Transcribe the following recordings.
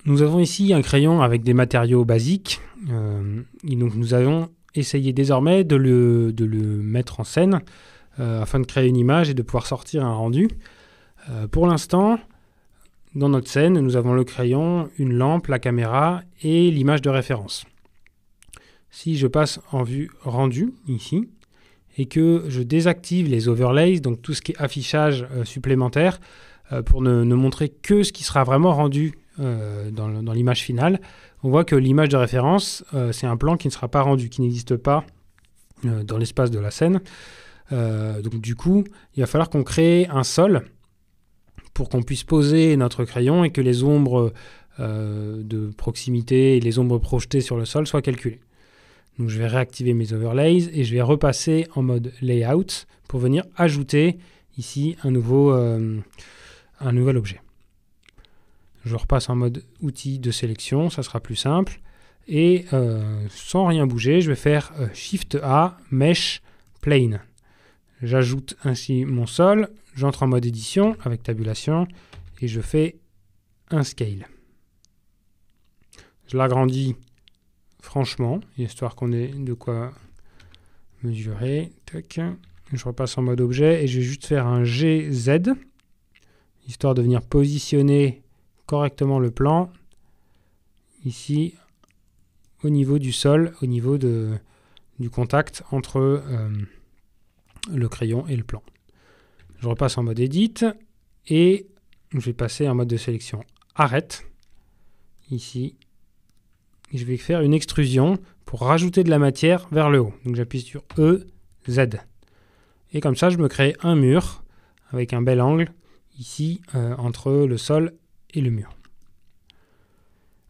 Nous avons ici un crayon avec des matériaux basiques. Et donc nous allons essayer désormais de le mettre en scène afin de créer une image et de pouvoir sortir un rendu. Pour l'instant, dans notre scène, nous avons le crayon, une lampe, la caméra et l'image de référence. Si je passe en vue rendu, ici, et que je désactive les overlays, donc tout ce qui est affichage supplémentaire, pour ne montrer que ce qui sera vraiment rendu dans l'image finale, on voit que l'image de référence, c'est un plan qui ne sera pas rendu, qui n'existe pas dans l'espace de la scène. Donc du coup, il va falloir qu'on crée un sol pour qu'on puisse poser notre crayon et que les ombres de proximité et les ombres projetées sur le sol soient calculées. Donc je vais réactiver mes overlays et je vais repasser en mode layout pour venir ajouter ici un nouvel objet. Je repasse en mode outil de sélection, ça sera plus simple. Et sans rien bouger, je vais faire Shift A, Mesh, Plane. J'ajoute ainsi mon sol, j'entre en mode édition avec tabulation et je fais un scale. Je l'agrandis franchement, histoire qu'on ait de quoi mesurer. Tac. Je repasse en mode objet et je vais juste faire un GZ, histoire de venir positionner correctement le plan ici au niveau du sol, au niveau du contact entre le crayon et le plan. Je repasse en mode Edit et je vais passer en mode de sélection Arrête. Ici, je vais faire une extrusion pour rajouter de la matière vers le haut. Donc j'appuie sur E, Z. Et comme ça, je me crée un mur avec un bel angle ici entre le sol et le mur.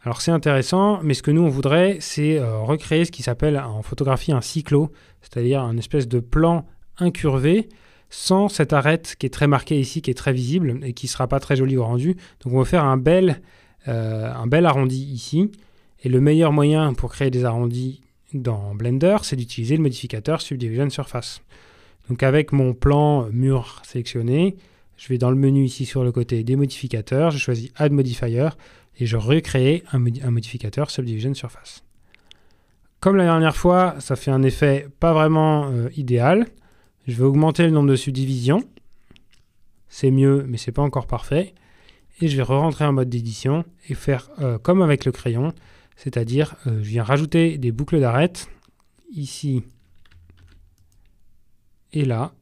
Alors c'est intéressant, mais ce que nous on voudrait, c'est recréer ce qui s'appelle en photographie un cyclo, c'est-à-dire un espèce de plan incurvé, sans cette arête qui est très marquée ici, qui est très visible et qui ne sera pas très jolie au rendu. Donc on va faire un bel arrondi ici. Et le meilleur moyen pour créer des arrondis dans Blender, c'est d'utiliser le modificateur Subdivision Surface. Donc avec mon plan mur sélectionné, je vais dans le menu ici sur le côté des modificateurs, je choisis Add Modifier et je recrée un modificateur Subdivision Surface. Comme la dernière fois, ça fait un effet pas vraiment idéal. Je vais augmenter le nombre de subdivisions. C'est mieux, mais c'est pas encore parfait. Et je vais re-rentrer en mode d'édition et faire comme avec le crayon, c'est-à-dire je viens rajouter des boucles d'arête ici et là,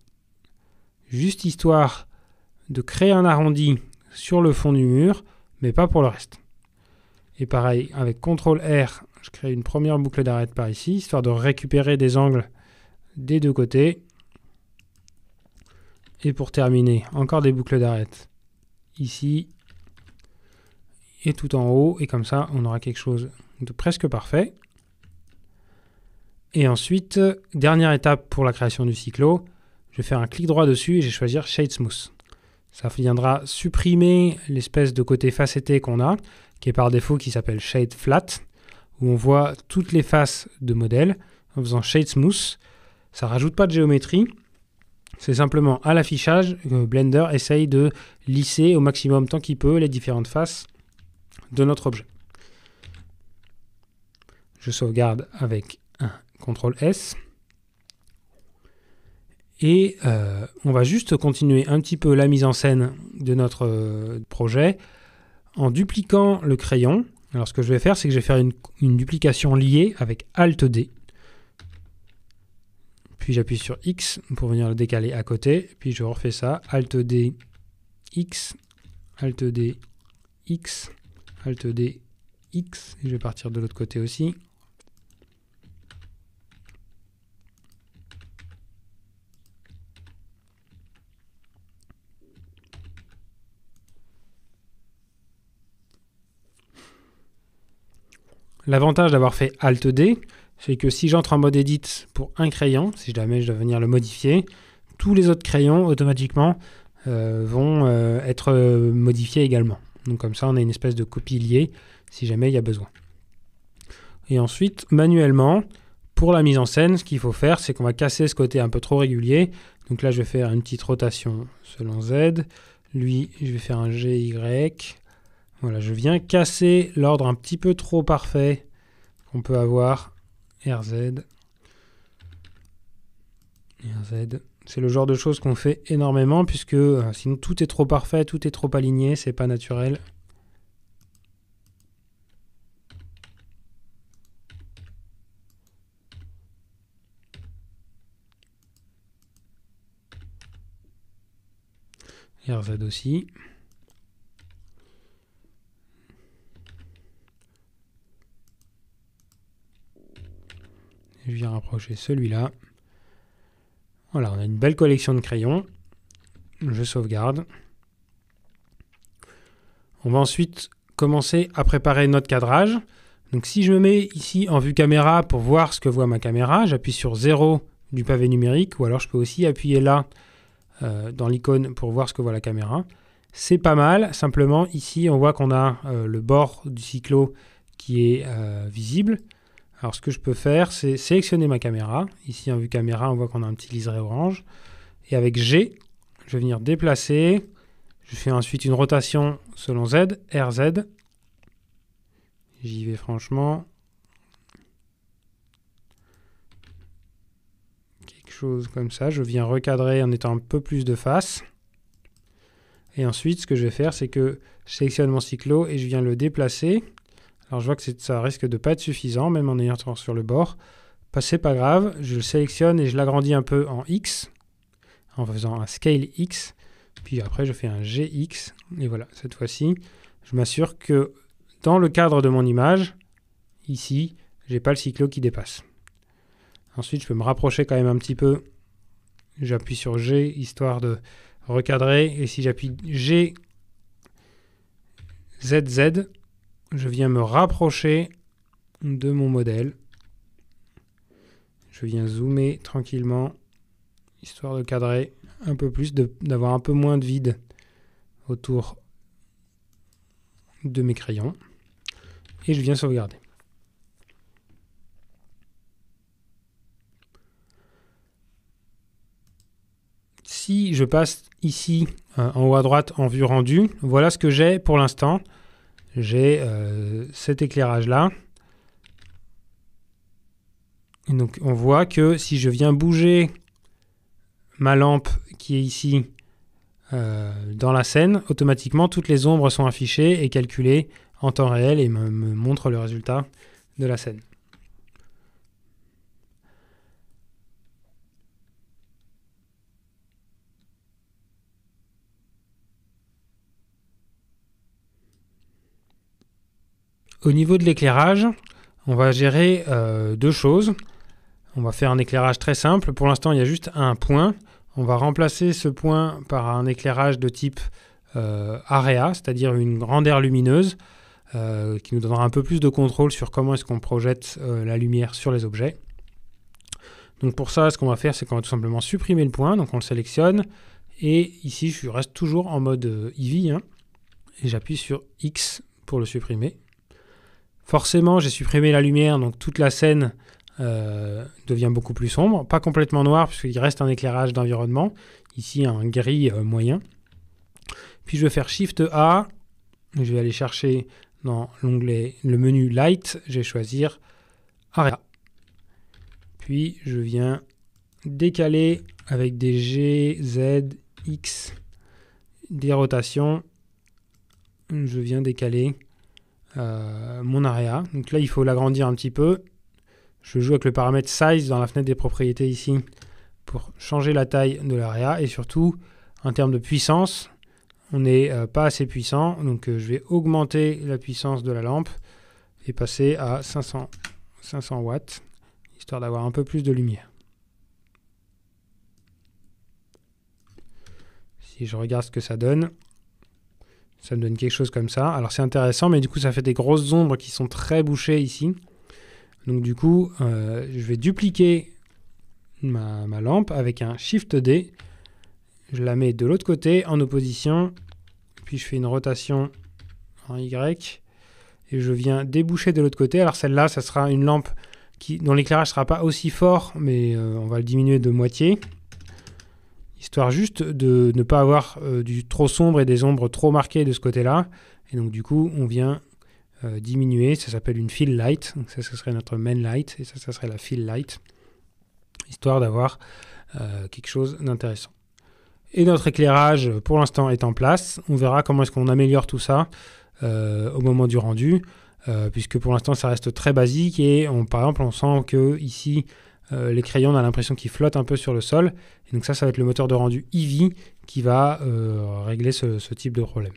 juste histoire de créer un arrondi sur le fond du mur, mais pas pour le reste. Et pareil, avec CTRL-R, je crée une première boucle d'arête par ici, histoire de récupérer des angles des deux côtés. Et pour terminer, encore des boucles d'arête ici et tout en haut. Et comme ça, on aura quelque chose de presque parfait. Et ensuite, dernière étape pour la création du cyclo, je vais faire un clic droit dessus et je vais choisir Shade Smooth. Ça viendra supprimer l'espèce de côté facetté qu'on a, qui est par défaut qui s'appelle Shade Flat, où on voit toutes les faces de modèle. En faisant Shade Smooth, ça ne rajoute pas de géométrie. C'est simplement à l'affichage que Blender essaye de lisser au maximum tant qu'il peut les différentes faces de notre objet. Je sauvegarde avec un CTRL-S. Et on va juste continuer un petit peu la mise en scène de notre projet en dupliquant le crayon. Alors ce que je vais faire, c'est que je vais faire une duplication liée avec Alt-D. Puis j'appuie sur X pour venir le décaler à côté. Puis je refais ça, Alt-D, X, Alt-D, X, Alt-D, X. Et je vais partir de l'autre côté aussi. L'avantage d'avoir fait Alt-D, c'est que si j'entre en mode Edit pour un crayon, si jamais je dois venir le modifier, tous les autres crayons automatiquement vont être modifiés également. Donc comme ça, on a une espèce de copie liée si jamais il y a besoin. Et ensuite, manuellement, pour la mise en scène, ce qu'il faut faire, c'est qu'on va casser ce côté un peu trop régulier. Donc là, je vais faire une petite rotation selon Z. Lui, je vais faire un GY. Voilà, je viens casser l'ordre un petit peu trop parfait qu'on peut avoir. RZ. C'est le genre de choses qu'on fait énormément puisque sinon tout est trop parfait, tout est trop aligné, c'est pas naturel. RZ aussi. Je viens rapprocher celui-là. Voilà, on a une belle collection de crayons. Je sauvegarde. On va ensuite commencer à préparer notre cadrage. Donc si je me mets ici en vue caméra pour voir ce que voit ma caméra, j'appuie sur 0 du pavé numérique, ou alors je peux aussi appuyer là dans l'icône pour voir ce que voit la caméra. C'est pas mal, simplement ici on voit qu'on a le bord du cyclo qui est visible. Alors ce que je peux faire, c'est sélectionner ma caméra. Ici en vue caméra, on voit qu'on a un petit liseré orange. Et avec G, je vais venir déplacer. Je fais ensuite une rotation selon Z, RZ. J'y vais franchement. Quelque chose comme ça. Je viens recadrer en étant un peu plus de face. Et ensuite, ce que je vais faire, c'est que je sélectionne mon cyclo et je viens le déplacer. Alors je vois que ça risque de ne pas être suffisant, même en ayant sur le bord. C'est pas grave, je le sélectionne et je l'agrandis un peu en X, en faisant un Scale X. Puis après, je fais un GX. Et voilà, cette fois-ci, je m'assure que dans le cadre de mon image, ici, j'ai pas le cyclo qui dépasse. Ensuite, je peux me rapprocher quand même un petit peu. J'appuie sur G, histoire de recadrer. Et si j'appuie G, ZZ, je viens me rapprocher de mon modèle. Je viens zoomer tranquillement, histoire de cadrer un peu plus, d'avoir un peu moins de vide autour de mes crayons. Et je viens sauvegarder. Si je passe ici en haut à droite en vue rendue, voilà ce que j'ai pour l'instant. J'ai cet éclairage-là. Et donc on voit que si je viens bouger ma lampe qui est ici dans la scène, automatiquement toutes les ombres sont affichées et calculées en temps réel et me montrent le résultat de la scène. Au niveau de l'éclairage, on va gérer deux choses. On va faire un éclairage très simple. Pour l'instant, il y a juste un point. On va remplacer ce point par un éclairage de type area, c'est-à-dire une grande aire lumineuse qui nous donnera un peu plus de contrôle sur comment est-ce qu'on projette la lumière sur les objets. Donc pour ça, ce qu'on va faire, c'est qu'on va tout simplement supprimer le point. Donc on le sélectionne. Et ici, je reste toujours en mode Eevee. Hein, et j'appuie sur X pour le supprimer. Forcément, j'ai supprimé la lumière, donc toute la scène devient beaucoup plus sombre. Pas complètement noire, puisqu'il reste un éclairage d'environnement. Ici, un gris moyen. Puis je vais faire Shift A. Je vais aller chercher dans l'onglet, le menu Light. Je vais choisir Area. Puis je viens décaler avec des G, Z, X, des rotations. Je viens décaler mon area. Donc là, il faut l'agrandir un petit peu. Je joue avec le paramètre Size dans la fenêtre des propriétés ici pour changer la taille de l'area. Et surtout, en termes de puissance, on n'est pas assez puissant. Donc je vais augmenter la puissance de la lampe et passer à 500 watts, histoire d'avoir un peu plus de lumière. Si je regarde ce que ça donne, ça me donne quelque chose comme ça. Alors c'est intéressant, mais du coup ça fait des grosses ombres qui sont très bouchées ici. Donc du coup, je vais dupliquer ma lampe avec un Shift D. Je la mets de l'autre côté en opposition. Puis je fais une rotation en Y. Et je viens déboucher de l'autre côté. Alors celle-là, ça sera une lampe dont l'éclairage ne sera pas aussi fort, mais on va le diminuer de moitié. histoire juste de ne pas avoir du trop sombre et des ombres trop marquées de ce côté-là. Et donc du coup, on vient diminuer, ça s'appelle une fill light, donc ça serait notre main light, et ça serait la fill light, histoire d'avoir quelque chose d'intéressant. Et notre éclairage, pour l'instant, est en place. On verra comment est-ce qu'on améliore tout ça au moment du rendu, puisque pour l'instant, ça reste très basique, et par exemple, on sent que ici, les crayons, on a l'impression qu'ils flottent un peu sur le sol, et donc ça va être le moteur de rendu Eevee qui va régler ce type de problème.